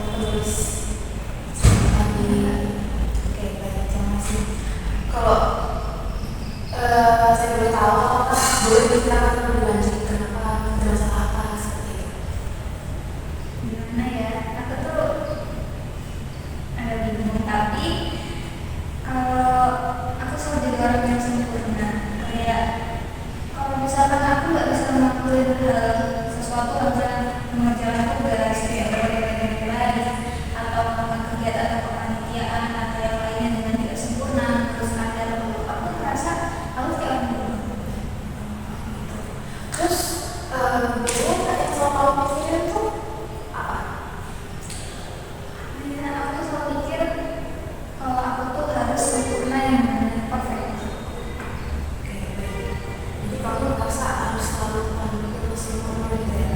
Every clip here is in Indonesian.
penulis tadi. Oke, baik, terima kasih. Kalau saya boleh tahu, apakah boleh diceritakan lebih lanjut kenapa ada masalah apa seperti itu? Gimana ya, aku tuh ada bingung, tapi kalau aku selalu jadi orang yang sempurna, kayak kalau misalkan aku nggak bisa melakukan sesuatu aja, mengerjakan tugas kayak nilai atau melakukan kegiatan atau kepanitiaan atau yang lainnya dengan tidak sempurna, terus ada aku merasa aku kayak orang bodoh. Terus biasanya yang selalu kamu pikirin tuh apa? Nah, aku selalu mikir kalau aku tuh harus sempurna yang benar perfect. Oke, baik. Jadi kamu merasa harus selalu melakukan sempurna gitu ya.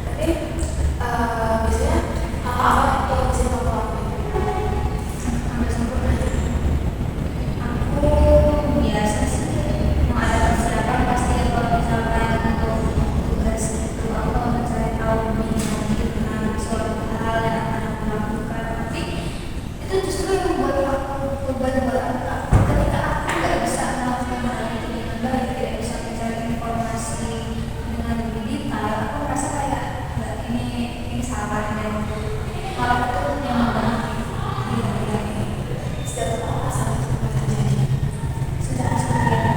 Tapi biasanya apa yang bisa kamu lakukan? Hampir sempurna. Aku biasa sih mau ada persiapan pasti kalau misalkan untuk tugas itu aku akan mencari tahu lebih lagi tentang suatu hal yang akan aku lakukan. Tapi itu justru yang membuat aku beban buat aku ketika aku nggak bisa melakukan hal itu dengan baik, tidak bisa mencari informasi dengan lebih detail, aku merasa kayak nggak, ini salah dan malah itu yang membuat Setiap orang masalah itu pernah terjadi. sudah sendiri.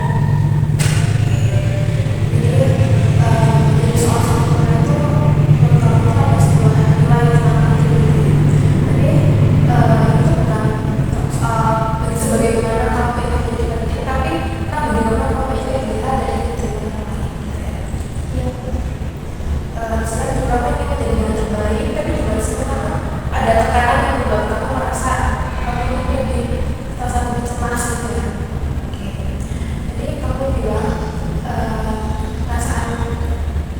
Jadi soal sempurna itu menurut kamu tuh ada sebuah nilai yang sangat tinggi. Tapi itu bukan soal sebagaimana kamu itu menjadi penting, tapi bagaimana kamu itu dilihat dari kehidupan orang lain gitu ya. Selain juga kamu ingin menjadi yang terbaik, tapi juga sebenarnya ada tekanan yang membuat kamu merasa kamu ini menjadi merasa lebih cemas gitu ya. Oke. Jadi kamu bilang perasaan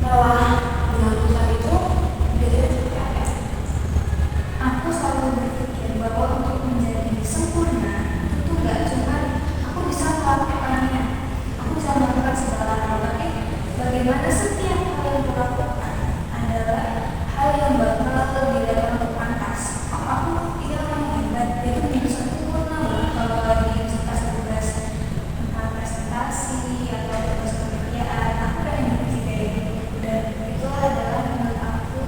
lelah menentukan itu biasanya seperti apa? Aku selalu berpikir bahwa untuk menjadi sempurna itu nggak cuma aku bisa melakukannya, aku bisa melakukan segala hal, tapi bagaimana setiap hal yang aku lakukan adalah hal yang bakal dilihat untuk pantas. Oh, aku ini orang yang hebat, dia tuh menjadi sempurna loh kalau lagi tugas-tugas tentang presentasi atau tugas pekerjaan. Aku pengen jadi kayak gitu, dan itu adalah menurut aku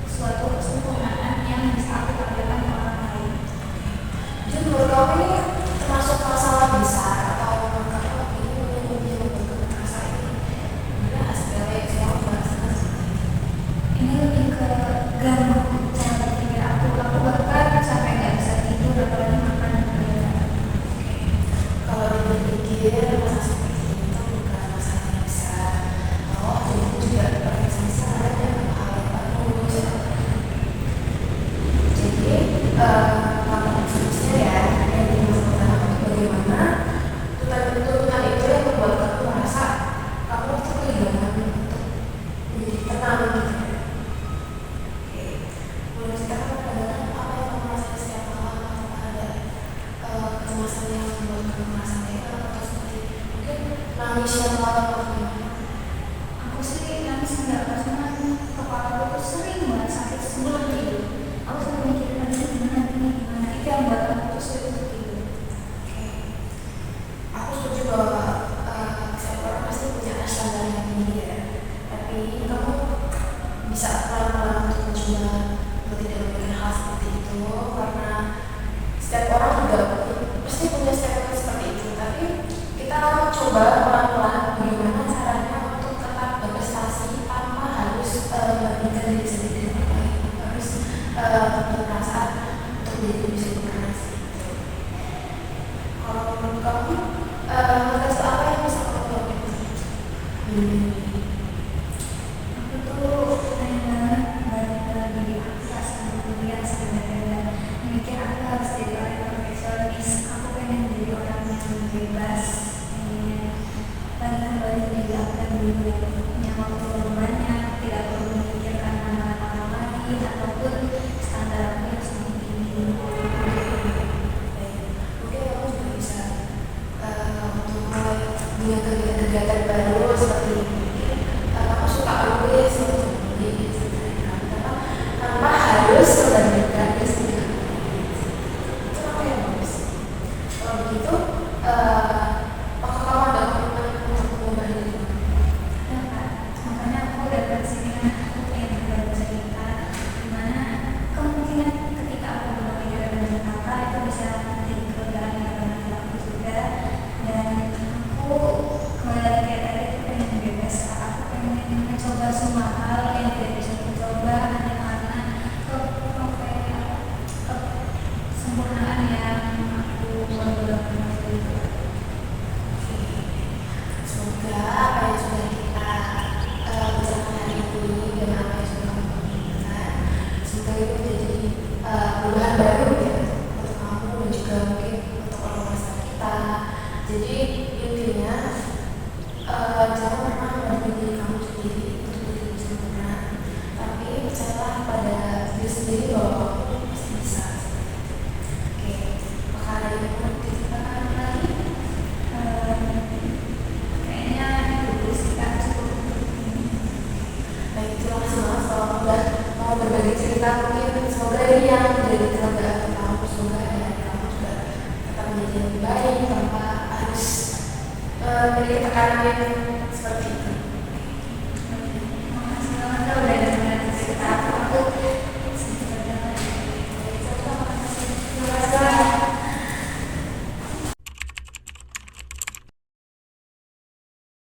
suatu kesempurnaan yang bisa aku tampilkan ke orang lain. Jadi menurut kamu ini termasuk masalah besar atau menurut kamu ini lebih membuat merasa ini benar sepele soal perasaan seperti itu? Ini lebih ke ganggu cara berpikir aku bahkan sampai nggak bisa tidur apalagi makan dan lain-lain. Kalau dipikir masalah seperti itu bukan masalah yang besar. Oh, jadi itu juga perfeksionis ada dalam hal yang bagus. Jadi kamu khususnya ya yang dimaksudkan bagaimana tuntutan itu yang membuat kamu merasa kamu tuh kehilangan untuk menjadi tenang gitu ya. Oke, boleh ceritakan kadang apa yang kamu rasain setiap malam atau ada kecemasan yang membuat kamu merasa tegang atau seperti mungkin nangis yang malam atau gimana? Aku sih nangis nggak karena kepala aku tuh sering banget sakit sebelum tidur. Aku selalu mikirin nanti gimana itu yang buat aku tuh sulit untuk tidur. Oke, aku setuju bahwa setiap orang pasti punya standar yang tinggi ya. Tapi kamu bisa pelan-pelan untuk mencoba untuk tidak melakukan hal seperti itu karena setiap orang juga pasti punya statement seperti itu. Tapi kita coba pelan-pelan bagaimana caranya untuk tetap berprestasi tanpa harus membandingkan diri sendiri dengan orang lain, tanpa harus punya perasaan untuk menjadi lebih sempurna gitu. Kalau menurut kamu, tugas apa yang bisa kamu lakukan? Aku tuh pengen banget balik lagi di atas sama kuliah sebenarnya, mikir aku harus jadi orang yang perfeksionis. Aku pengen jadi orang yang bebas, pengen balik kembali menjadi aku yang dulu, yang punya waktu yang banyak, tidak perlu memikirkan pandangan orang lain ataupun standar aku yang semakin tinggi. perubahan baru ya untuk kamu dan juga mungkin untuk orang tua kita. Jadi intinya jangan pernah membandingkan diri kamu sendiri untuk diri sempurna, tapi percayalah pada diri sendiri bahwa kamu pasti bisa. Oke, apakah ada yang mau diceritakan lagi? Kayaknya itu sih Kak, cukup. Baik, terima kasih banget kalau udah mau berbagi cerita. Mungkin semoga ini yang menjadi tenaga kamu, semoga dari kamu juga tetap menjadi lebih baik tanpa harus memiliki tekanan yang seperti itu.